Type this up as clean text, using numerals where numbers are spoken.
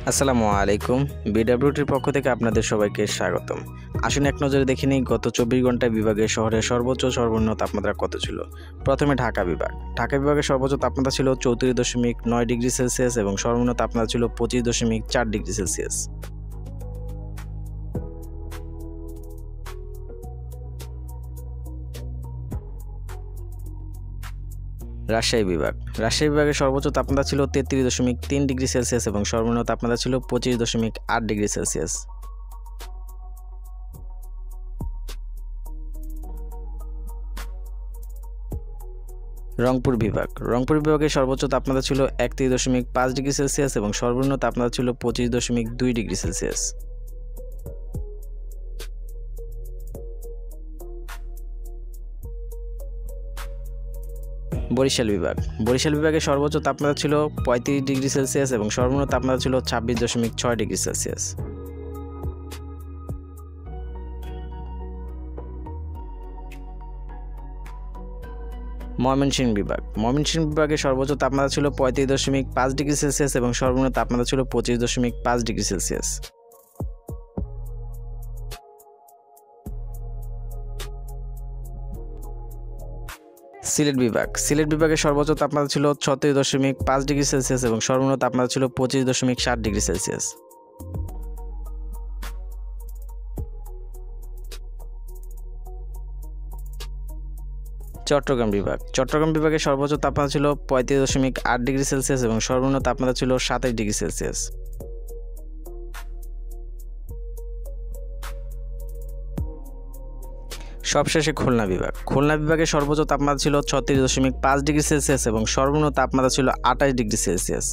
আসসালামু আলাইকুম। বিডব্লিউটির পক্ষ থেকে আপনাদের সবাইকে স্বাগতম। আসুন এক নজরে দেখে নিই গত 24 ঘন্টায় বিভাগের শহরের সর্বোচ্চ সর্বনিম্ন তাপমাত্রা কত ছিল। প্রথমে ঢাকা বিভাগ। ঢাকা বিভাগের সর্বোচ্চ তাপমাত্রা ছিল 34.9 ডিগ্রি সেলসিয়াস এবং সর্বনিম্ন তাপমাত্রা ছিল 25.4 ডিগ্রি সেলসিয়াস। রাজশাহী বিভাগ। রাজশাহী বিভাগের সর্বোচ্চ তাপমাত্রা ছিল 33.3 ডিগ্রি সেলসিয়াস এবং সর্বনিম্ন তাপমাত্রা ছিল 25.8 ডিগ্রি সেলসিয়াস। রংপুর বিভাগ। রংপুর বিভাগের সর্বোচ্চ তাপমাত্রা ছিল 31.5 ডিগ্রি সেলসিয়াস এবং সর্বনিম্ন তাপমাত্রা ছিল 25.2 ডিগ্রি সেলসিয়াস। বরিশাল বিভাগ। বরিশাল বিভাগের সর্বোচ্চ তাপমাত্রা ছিল 35 ডিগ্রি সেলসিয়াস এবং সর্বনিম্ন তাপমাত্রা ছিল 26.6 ডিগ্রি সেলসিয়াস। ময়মনসিংহ বিভাগ। ময়মনসিংহ বিভাগের সর্বোচ্চ তাপমাত্রা ছিল 35.5 ডিগ্রি সেলসিয়াস এবং সর্বনিম্ন তাপমাত্রা ছিল 25.5 ডিগ্রি সেলসিয়াস। সিলেট বিভাগ। সিলেট বিভাগের সর্বোচ্চ তাপমাত্রা ছিল 36.5 ডিগ্রি সেলসিয়াস এবং সর্বনিম্ন তাপমাত্রা ছিল 25.7 ডিগ্রি সেলসিয়াস। চট্টগ্রাম বিভাগ। চট্টগ্রাম বিভাগের সর্বোচ্চ তাপমাত্রা ছিল 35.8 ডিগ্রি সেলসিয়াস এবং সর্বনিম্ন তাপমাত্রা ছিল 27 ডিগ্রি সেলসিয়াস। সবশেষে খুলনা বিভাগ। খুলনা বিভাগের সর্বোচ্চ তাপমাত্রা ছিল 36.5 ডিগ্রি সেলসিয়াস এবং সর্বনিম্ন তাপমাত্রা ছিল 28 ডিগ্রি সেলসিয়াস।